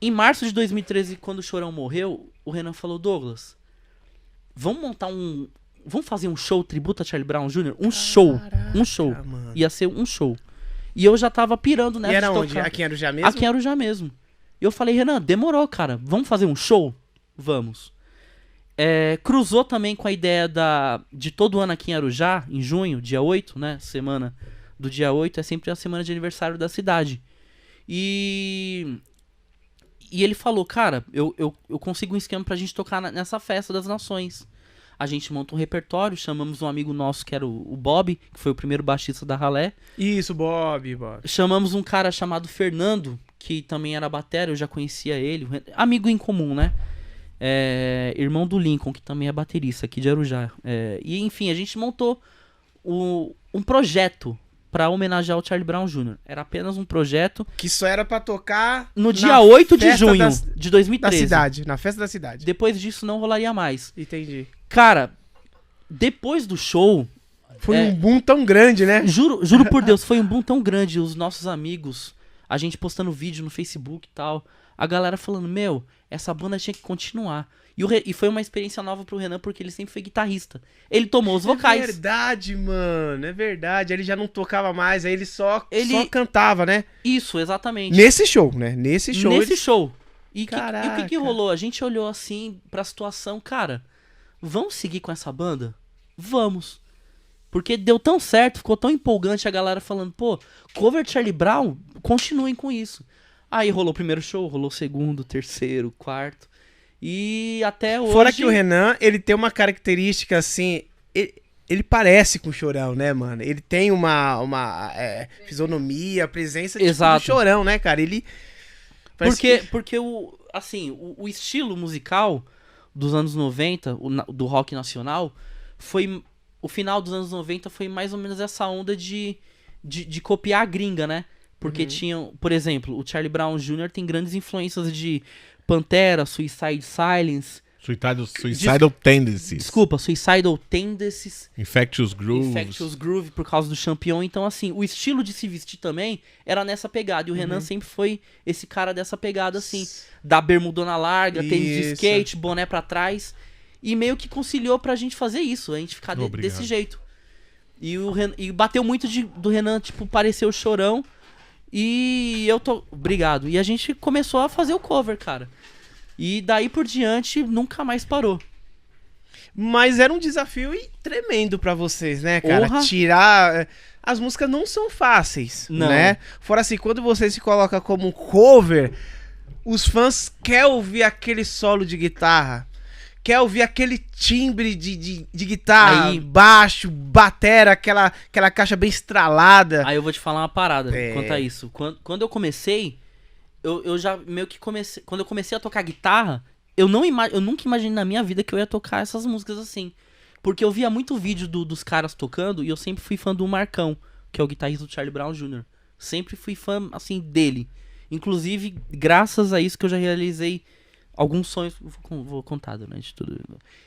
Em março de 2013, quando o Chorão morreu, o Renan falou, Douglas, vamos fazer um show tributo a Charlie Brown Jr.? Um show. Mano. Ia ser um show. E eu já tava pirando nessa E era de onde? tocar. Aqui em Arujá mesmo? Aqui em Arujá mesmo. E eu falei, Renan, demorou, cara. Vamos fazer um show? Vamos. Cruzou também com a ideia de todo ano aqui em Arujá, em junho, dia 8, né? Semana do dia 8, é sempre a semana de aniversário da cidade. E ele falou, cara, eu consigo um esquema pra gente tocar nessa festa das nações. A gente monta um repertório, chamamos um amigo nosso que era o Bob, que foi o primeiro baixista da Ralé. Isso, Bob. Chamamos um cara chamado Fernando, que também era batera, eu já conhecia ele. Amigo em comum, né? Irmão do Lincoln, que também é baterista aqui de Arujá. E enfim, a gente montou um projeto pra homenagear o Charlie Brown Jr. Era apenas um projeto. Que só era pra tocar no dia 8 de festa junho de 2013. Da cidade, na festa da cidade. Depois disso não rolaria mais. Entendi. Cara, depois do show... Foi um boom tão grande, né? Juro por Deus, foi um boom tão grande. Os nossos amigos, a gente postando vídeo no Facebook e tal. A galera falando, meu, essa banda tinha que continuar. E foi uma experiência nova pro Renan, porque ele sempre foi guitarrista. Ele tomou os vocais. É verdade, mano. É verdade. Ele já não tocava mais, aí ele só cantava, né? Isso, exatamente. Nesse show, né? Nesse show. E o que rolou? A gente olhou assim pra situação, cara, vamos seguir com essa banda? Vamos. Porque deu tão certo, ficou tão empolgante a galera falando, pô, cover Charlie Brown, continuem com isso. Aí rolou o primeiro show, rolou o segundo, terceiro, quarto. E até hoje... Fora que o Renan, ele tem uma característica assim... Ele parece com o Chorão, né, mano? Ele tem uma fisionomia, presença tipo, do Chorão, né, cara? Ele... Porque o estilo musical dos anos 90, do rock nacional, foi... O final dos anos 90 foi mais ou menos essa onda de copiar a gringa, né? Porque tinham... Por exemplo, o Charlie Brown Jr. tem grandes influências de Pantera, Suicide Silence... Suicidal Tendencies. Desculpa, Suicidal Tendencies. Infectious Groove, por causa do Champion. Então, assim, o estilo de se vestir também era nessa pegada. E o Renan sempre foi esse cara dessa pegada, assim. Da bermudona larga, tênis de skate, boné pra trás. E meio que conciliou pra gente fazer isso. A gente ficar desse jeito. E bateu muito do Renan, tipo, parecer o Chorão. E eu tô... Obrigado. E a gente começou a fazer o cover, cara. E daí por diante, nunca mais parou. Mas era um desafio tremendo pra vocês, né, cara? Porra. Tirar... As músicas não são fáceis, né? Fora assim, quando você se coloca como um cover, os fãs querem ouvir aquele solo de guitarra. Quer ouvir aquele timbre de guitarra, aí, baixo, batera, aquela caixa bem estralada. Aí eu vou te falar uma parada quanto a isso. Quando eu comecei... Eu já meio que comecei... Quando eu comecei a tocar guitarra, eu nunca imaginei na minha vida que eu ia tocar essas músicas assim. Porque eu via muito vídeo dos caras tocando e eu sempre fui fã do Marcão, que é o guitarrista do Charlie Brown Jr. Sempre fui fã, assim, dele. Inclusive, graças a isso que eu já realizei alguns sonhos... Vou contar durante tudo.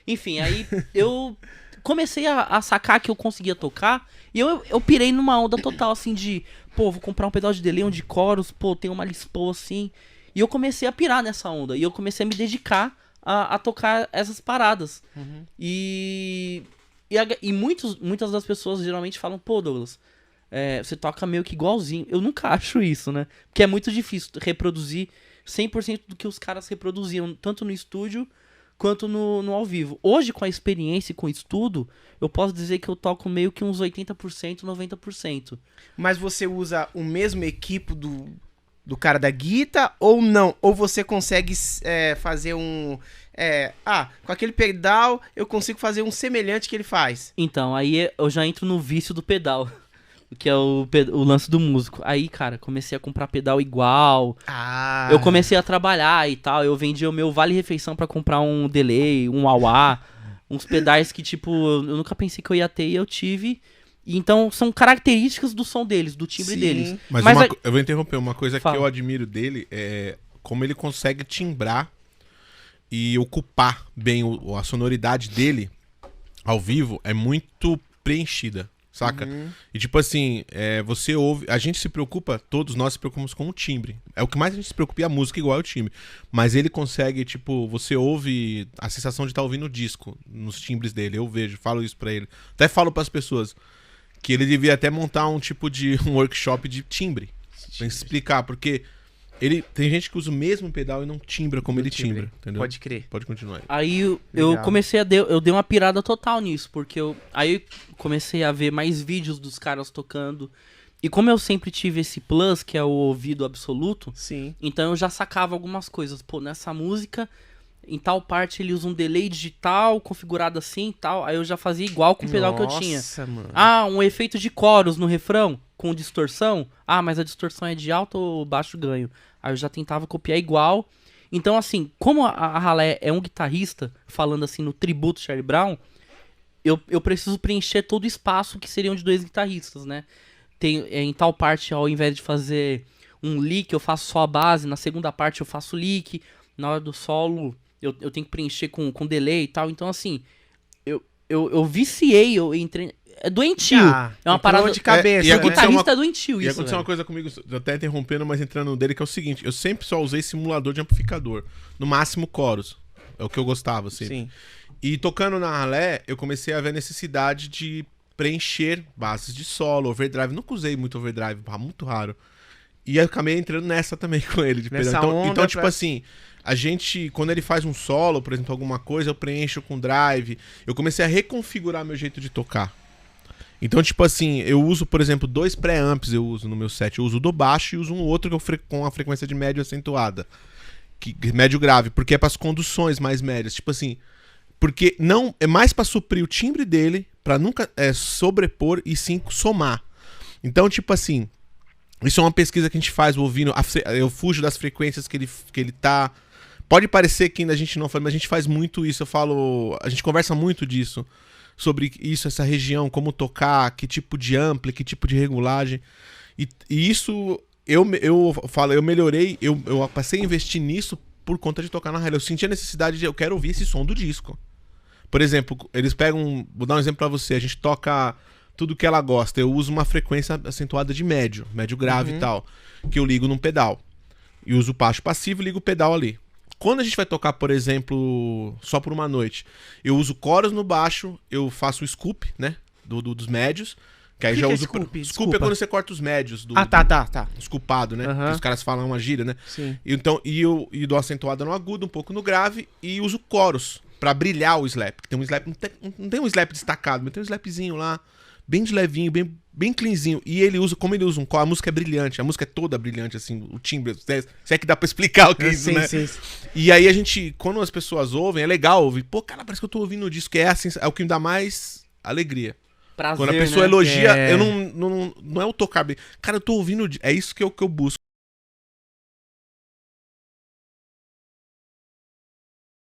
Enfim, aí eu comecei a sacar que eu conseguia tocar e eu pirei numa onda total, assim, de... Pô, vou comprar um pedal de delay, um de coros, pô, tem uma Les Paul assim. E eu comecei a pirar nessa onda. E eu comecei a me dedicar a tocar essas paradas. E muitas das pessoas geralmente falam, pô, Douglas, você toca meio que igualzinho. Eu nunca acho isso, né? Porque é muito difícil reproduzir 100% do que os caras reproduziam, tanto no estúdio quanto no ao vivo. Hoje, com a experiência e com o estudo, eu posso dizer que eu toco meio que uns 80%, 90%. Mas você usa o mesmo equipo do cara da guitarra ou não? Ou você consegue fazer um... com aquele pedal eu consigo fazer um semelhante que ele faz. Então, aí eu já entro no vício do pedal. Que é o lance do músico. Aí, cara, comecei a comprar pedal igual. Eu comecei a trabalhar e tal. Eu vendi o meu vale-refeição pra comprar um delay, um wah-wah. Uns pedais que, tipo, eu nunca pensei que eu ia ter e eu tive. E então, são características do som deles, do timbre deles. Mas eu vou interromper. Uma coisa que eu admiro dele é como ele consegue timbrar e ocupar bem a sonoridade dele ao vivo. É muito preenchida. saca? E tipo assim, você ouve... A gente se preocupa, todos nós se preocupamos com o timbre. É o que mais a gente se preocupa, e a música igual é o timbre. Mas ele consegue, tipo, você ouve a sensação de estar ouvindo o disco nos timbres dele. Eu vejo, falo isso pra ele. Até falo pras pessoas que ele devia até montar um tipo de um workshop de timbre. Pra explicar, porque... Tem gente que usa o mesmo pedal e não timbra como ele timbra, entendeu? Pode crer. Pode continuar aí. Aí eu comecei eu dei uma pirada total nisso, porque aí comecei a ver mais vídeos dos caras tocando. E como eu sempre tive esse plus, que é o ouvido absoluto, sim, então eu já sacava algumas coisas. Pô, nessa música, em tal parte ele usa um delay digital, configurado assim e tal. Aí eu já fazia igual com o pedal que eu tinha. Mano. Ah, um efeito de coros no refrão, com distorção. Ah, mas a distorção é de alto ou baixo ganho. Aí eu já tentava copiar igual. Então, assim, como a Ralé é um guitarrista, falando assim no tributo Charlie Brown, eu preciso preencher todo o espaço que seriam de 2 guitarristas, né? Em tal parte, ao invés de fazer um lick, eu faço só a base. Na segunda parte, eu faço lick. Na hora do solo, eu tenho que preencher com delay e tal. Então, assim, eu viciei, eu entrei... É doentio. É uma parada de cabeça. E o guitarrista é doentio, isso. E aconteceu uma coisa comigo, até interrompendo, mas entrando no dele, que é o seguinte: eu sempre só usei simulador de amplificador. No máximo, coros. É o que eu gostava, assim. Sim. E tocando na ralé, eu comecei a ver a necessidade de preencher bases de solo, overdrive. Nunca usei muito overdrive, muito raro. E eu acabei entrando nessa também com ele. De então tipo assim, a gente, quando ele faz um solo, por exemplo, alguma coisa, eu preencho com drive. Eu comecei a reconfigurar meu jeito de tocar. Então, tipo assim, eu uso, por exemplo, 2 pré-amps eu uso no meu set. Eu uso o do baixo e uso um outro com a frequência de médio acentuada. Médio grave, porque é para as conduções mais médias. Tipo assim, porque não é mais para suprir o timbre dele, para nunca sobrepor e sim somar. Então, tipo assim, isso é uma pesquisa que a gente faz ouvindo. Eu fujo das frequências que ele tá. Pode parecer que ainda a gente não faz, mas a gente faz muito isso. A gente conversa muito disso. Sobre isso, essa região, como tocar, que tipo de ampli, que tipo de regulagem. E isso, eu melhorei, eu passei a investir nisso por conta de tocar na rádio. Eu senti a necessidade eu quero ouvir esse som do disco. Por exemplo, eles pegam, vou dar um exemplo pra você, a gente toca tudo que ela gosta. Eu uso uma frequência acentuada de médio grave e tal, que eu ligo num pedal. E uso o baixo passivo e ligo o pedal ali. Quando a gente vai tocar, por exemplo, só por uma noite, eu uso coros no baixo, eu faço o scoop, né, dos médios, que aí já uso... Scoop é quando você corta os médios. Tá. Scoopado, né, que os caras falam uma gíria, né. Sim. Então, e dou acentuada no agudo, um pouco no grave, e uso coros pra brilhar o slap. Tem um slap, não tem um slap destacado, mas tem um slapzinho lá, bem de levinho, bem cleanzinho. E ele usa, como ele usa um core, a música é brilhante, a música é toda brilhante, assim, o timbre, se é que dá pra explicar o que é isso, né? Sim. E aí a gente, quando as pessoas ouvem, é legal ouvir, pô, cara, parece que eu tô ouvindo o disco, é o que me dá mais alegria. Prazer, quando a pessoa elogia, eu não é o tocar bem. Cara, eu tô ouvindo, é isso que eu busco.